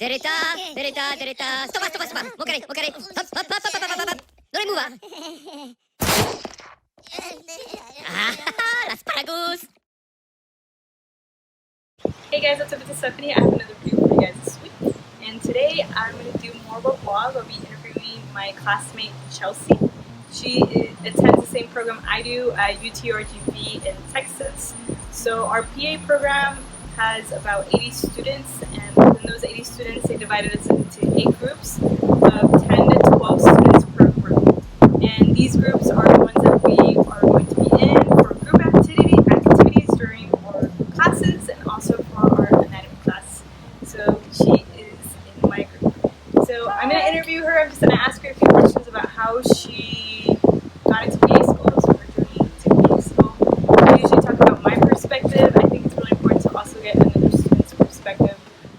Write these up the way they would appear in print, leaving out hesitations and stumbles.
Dereta, dereta, dereta. Stoppa, stoppa, stoppa. Ok, ok. Hopp, hopp, hopp, hopp, hopp, hopp. Non è muva. Ah, l'asparagus. Hey guys, what's up? It's Stephanie. I have another video for you guys this week. And today I'm going to do more of a vlog. I'll be interviewing my classmate Chelsea. She attends the same program I do at UTRGV in Texas. So our PA program has about 80 students, and within those 80 students they divided us into 8 groups of 10 to 12 students per group. And these groups are the ones that we are going to be in for group activities during our classes and also for our anatomy class. So she is in my group. So I'm going to interview her. I'm just going to ask her a few questions about how she got into PA school, so her journey to PA school. I usually talk about my perspective. I think it's really important to also get another student's perspective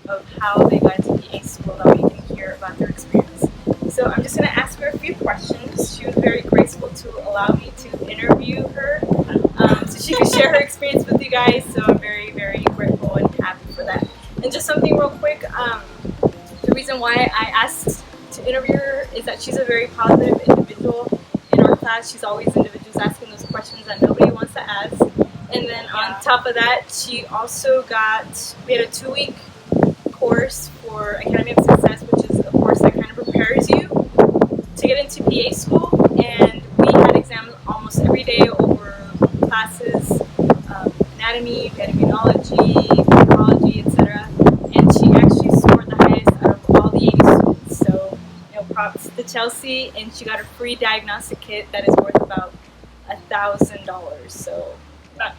of how they got into PA school. That way you can hear about their experience. So I'm just going to ask her a few questions. She was very graceful to allow me to interview her so she could share her experience with you guys. So I'm very, very grateful and happy for that. And just something real quick, the reason why I asked to interview her is that she's a very positive individual in our class. She's always individuals asking those questions that nobody wants to ask. And then on top of that, she also we had a 2-week course for Academy of Success, which is a course that kind of prepares you to get into PA school. And we had exams almost every day over classes, anatomy, epidemiology, pharmacology, etc. And she actually scored the highest out of all the 80 students. So, props to Chelsea, and she got a free diagnostic kit that is worth about $1,000. So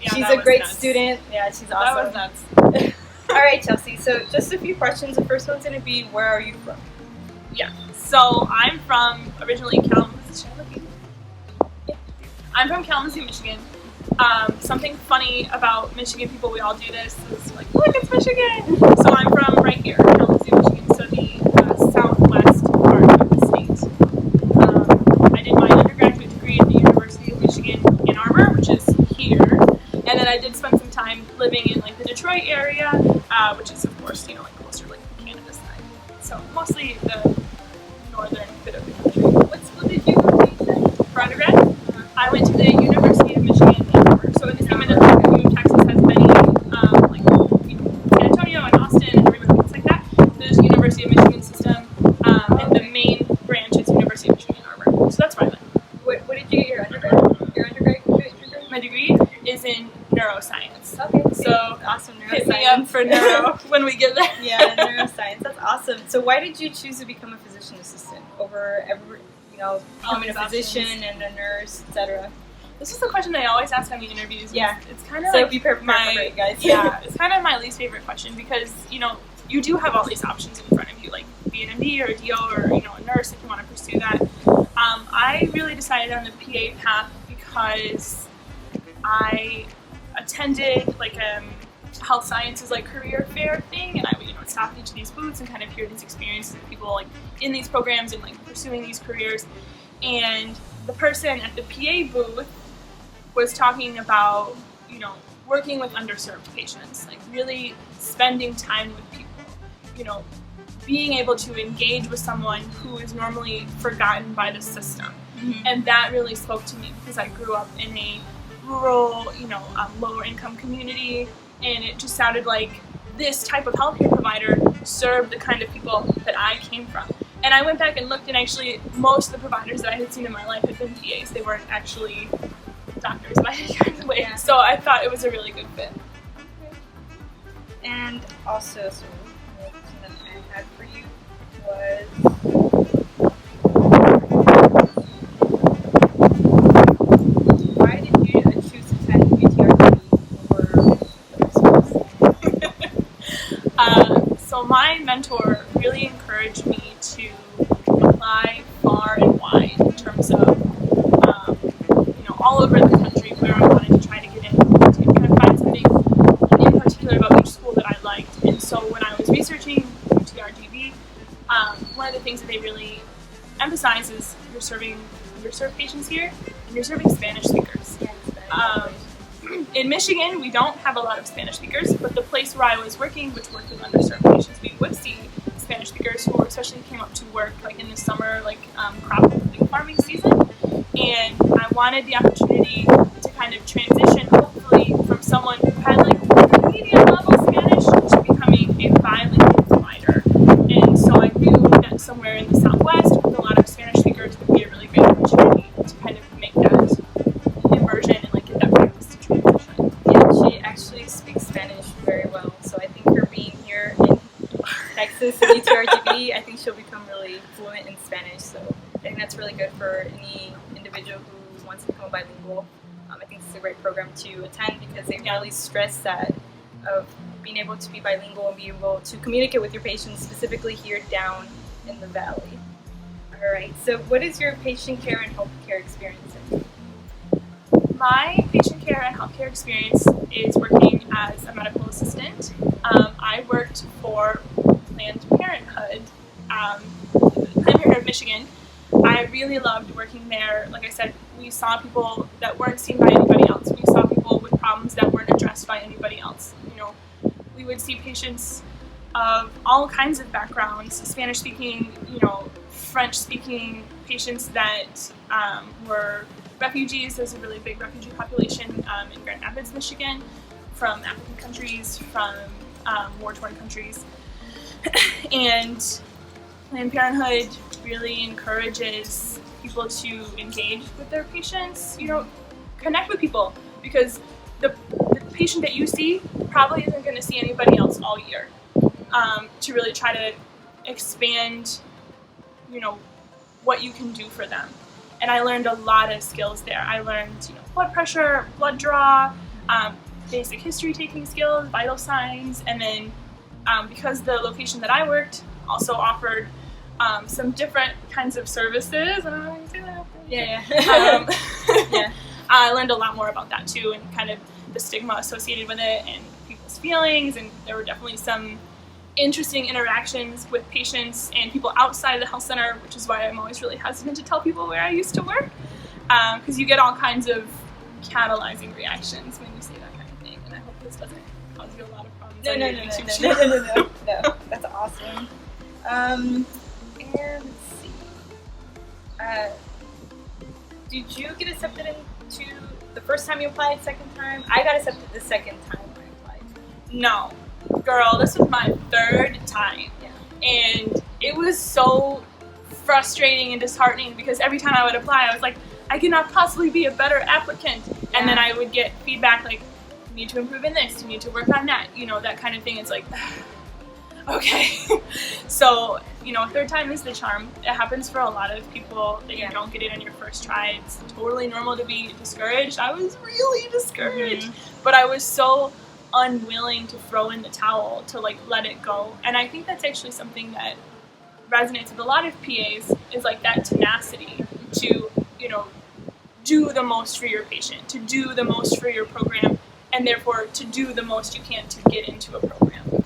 she's a great student. Yeah, she's awesome. That was nuts. All right, Chelsea. So just a few questions. The first one's going to be, where are you from? Yeah. So I'm from originally Kalamazoo. I'm from Kalamazoo, Michigan. Something funny about Michigan people, we all do this, is like, look, it's Michigan! So I'm from right here, Kalamazoo, Michigan, so the southwest part of the state. I did my undergraduate degree at the University of Michigan, Ann Arbor, which is here, and then I did spend some time living in like the Detroit area, which is of course, like closer to like the Canada side. So mostly the northern bit of the country. What did you do for undergrad? I went to the University of Michigan in Ann Arbor. So in the same way that Texas has many, San Antonio and Austin and everybody else like that, there's the University of Michigan system, and the main branch is University of Michigan Ann Arbor. So that's where I went. What did you get your undergrad? Your undergrad? My degree is in neuroscience. Okay. So awesome, neuroscience. Hit me up for neuro when we get there. Yeah, neuroscience. That's awesome. So why did you choose to become a physician assistant over becoming a physician and a nurse, etc.? This is the question they always ask on the interviews. Yeah. It's kind of so like be prepared for it, guys. Yeah, it's kind of my least favorite question because, you do have all these options in front of you, like be an MD or a DO or, a nurse if you want to pursue that. I really decided on the PA path because I attended like health sciences like career fair thing, and I would stop at each of these booths and kind of hear these experiences of people like in these programs and like pursuing these careers. And the person at the PA booth was talking about working with underserved patients, like really spending time with people, being able to engage with someone who is normally forgotten by the system. Mm-hmm. And that really spoke to me because I grew up in a rural, lower income community, and it just sounded like this type of healthcare provider served the kind of people that I came from. And I went back and looked, and actually most of the providers that I had seen in my life had been PAs. They weren't actually doctors by any kind of way. Yeah. So I thought it was a really good fit. And also, so the question that I had for you was, why did you choose to attend UTRGV over other schools? So my mentor really encouraged me to apply far and wide in terms of, all over the country where I wanted to try to get in, to kind of find something in particular about each school that I liked. And so when I was researching UTRGV, one of the things that they really emphasize is you're serving underserved patients here, and you're serving Spanish speakers. In Michigan, we don't have a lot of Spanish speakers, but the place where I was working, which worked with underserved patients, we would see Spanish especially came up to work like in the summer, like crop farming season, and I wanted the opportunity to kind of transition, hopefully, from someone who had like medium level Spanish to becoming a bilingual provider. And so I knew that somewhere in the Southwest with a lot of Spanish speakers would be a really great opportunity to kind of make that immersion and like get that practice to transition. Yeah, she actually speaks Spanish very well, so I think her being here in Texas and UTRGV, I think she'll become really fluent in Spanish. So I think that's really good for any individual who wants to become bilingual. I think it's a great program to attend because they really stress that of being able to be bilingual and be able to communicate with your patients, specifically here down in the valley. All right, so what is your patient care and healthcare experience in? My patient care and healthcare experience is working as a medical assistant. I worked for Planned Parenthood, Planned Parenthood of Michigan. I really loved working there. Like I said, we saw people that weren't seen by anybody else. We saw people with problems that weren't addressed by anybody else. You know, we would see patients of all kinds of backgrounds, Spanish-speaking, you know, French-speaking patients that were refugees. There's a really big refugee population in Grand Rapids, Michigan, from African countries, from war-torn countries. And Planned Parenthood really encourages people to engage with their patients, you know, connect with people, because the patient that you see probably isn't going to see anybody else all year. To really try to expand, you know, what you can do for them. And I learned a lot of skills there. I learned, you know, blood pressure, blood draw, basic history taking skills, vital signs, and then because the location that I worked also offered some different kinds of services. Yeah. Yeah. I learned a lot more about that too, and kind of the stigma associated with it and people's feelings, and there were definitely some interesting interactions with patients and people outside of the health center, which is why I'm always really hesitant to tell people where I used to work, because you get all kinds of catalyzing reactions when you say that kind of thing, and I hope this doesn't cause you a lot of problems. No, that's awesome. And let's see. Did you get accepted into the first time you applied, second time? I got accepted the second time I applied. No. Girl, this was my third time. Yeah. And it was so frustrating and disheartening because every time I would apply, I was like, I cannot possibly be a better applicant. Yeah. And then I would get feedback like, you need to improve in this, you need to work on that, you know, that kind of thing. It's like, okay. So, you know, third time is the charm. It happens for a lot of people that you don't get it on your first try. It's totally normal to be discouraged. I was really discouraged, but I was so unwilling to throw in the towel, to like let it go. And I think that's actually something that resonates with a lot of PAs, is like that tenacity to, you know, do the most for your patient, to do the most for your program, and therefore to do the most you can to get into a program.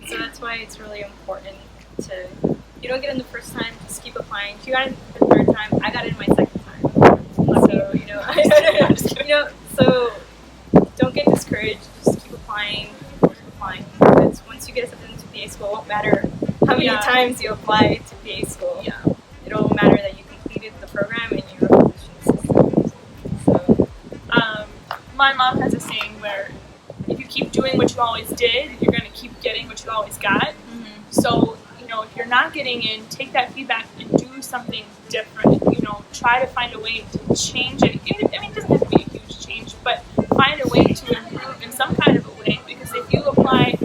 So that's why it's really important to, you don't get in the first time, just keep applying. If you got in the third time, I got in my second time. So, you know, I'm just kidding. You know, so don't get discouraged, just keep applying, because once you get accepted into PA school, it won't matter how many times you apply to PA school. Yeah. It'll matter that you completed the program and you're a physician assistant. So, my mom has a saying where if you keep doing what you always did, you're going to keep getting what you always got. So, you know, if you're not getting in, take that feedback and do something different. You know, try to find a way to change it. I mean, it doesn't have to be a huge change, but find a way to improve in some kind of a way. Because if you apply,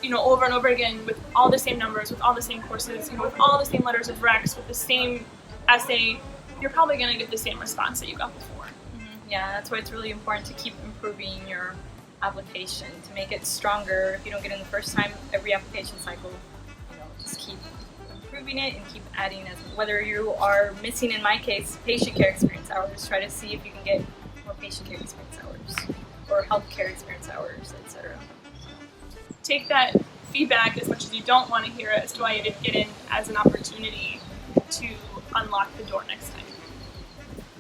you know, over and over again with all the same numbers, with all the same courses, you know, with all the same letters of recs, with the same essay, you're probably going to get the same response that you got before. Yeah, that's why it's really important to keep improving your application to make it stronger. If you don't get in the first time, every application cycle, you know, just keep improving it and keep adding as whether you are missing, in my case, patient care experience hours, try to see if you can get more patient care experience hours or healthcare experience hours, etc. Take that feedback, as much as you don't want to hear it, as to why you didn't get in, as an opportunity to unlock the door next time.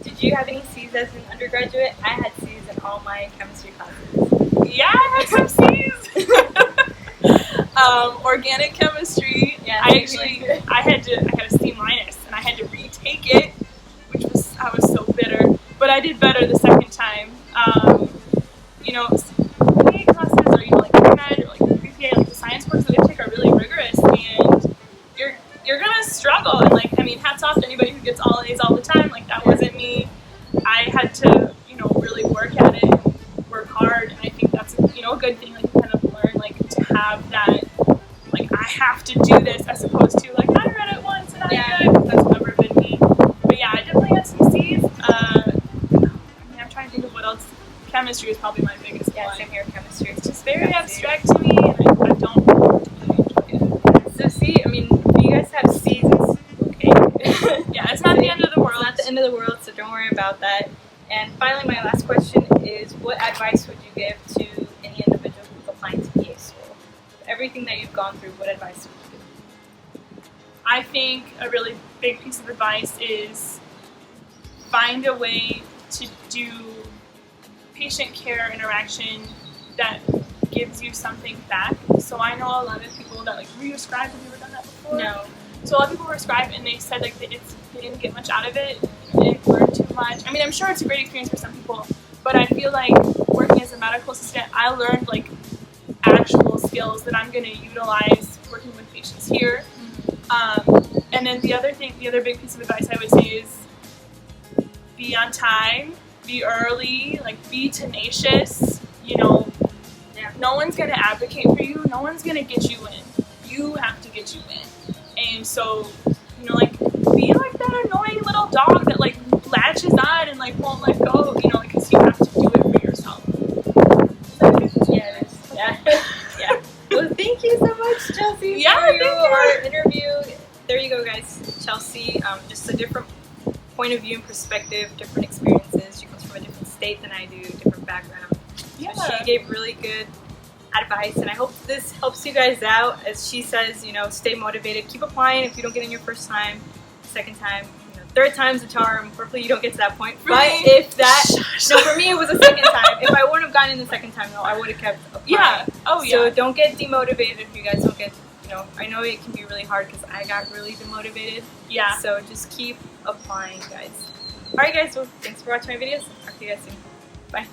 Did you have any C's as an undergraduate? I had C's in all my chemistry classes. Yeah, I had some C's. Organic chemistry. Yeah, Yeah. I got a C minus, and I had to retake it, I was so bitter. But I did better the second time. You know, PA classes, or like pre-med or like pre-PA, like the science courses that they take are really rigorous, and you're gonna struggle. And like, I mean, hats off to anybody who gets all A's all the time. Like, that wasn't me. I had to, really work at it and work hard, and I think that's a good thing. Like, you kind of learn like to have that, like, I have to do this, as opposed to like, I read it once and I'm good. That's never been me. But yeah, I definitely had some C's. I mean, I'm trying to think of what else. Chemistry is probably my biggest one. Same here. Chemistry. It's just very abstract to me, and I don't really enjoy it. So C, I mean, if you guys have C's, it's okay. Yeah, it's not the end of the world. It's not the end of the world, so don't worry about that. And finally, my last question is, what advice would you give to any individual who's applying to PA school? With everything that you've gone through, what advice would you give? I think a really big piece of advice is find a way to do patient care interaction that gives you something back. So I know a lot of people that like re-prescribe. Have you ever done that before? No. So a lot of people prescribe, and they said like they didn't get much out of it. They didn't learn too much. I mean, I'm sure it's a great experience for some people, but I feel like working as a medical assistant, I learned like actual skills that I'm going to utilize working with patients here. And then the other big piece of advice I would say is be on time, be early, like be tenacious. No one's going to advocate for you. No one's going to get you in. You have to get you in. And so, like, be like that annoying little dog that like latches on and like won't let go, because you have to do it for yourself. Yeah, it is. Yeah. Yeah. Well, thank you so much, Chelsea, Yeah, for thank you. our interview. There you go, guys. Chelsea, just a different point of view and perspective, different experiences. She comes from a different state than I do, different background. Yeah. So she gave really good advice, and I hope this helps you guys out. As she says, stay motivated, keep applying. If you don't get in your first time, second time, third time's a charm. Hopefully you don't get to that point. For but me. if that, no, for me it was the second time. If I wouldn't have gotten in the second time, though, I would have kept applying. Yeah. Oh yeah. So don't get demotivated if you guys don't get. I know it can be really hard because I got really demotivated. Yeah. So just keep applying, guys. All right, guys. Well, thanks for watching my videos. Talk to you guys soon. Bye.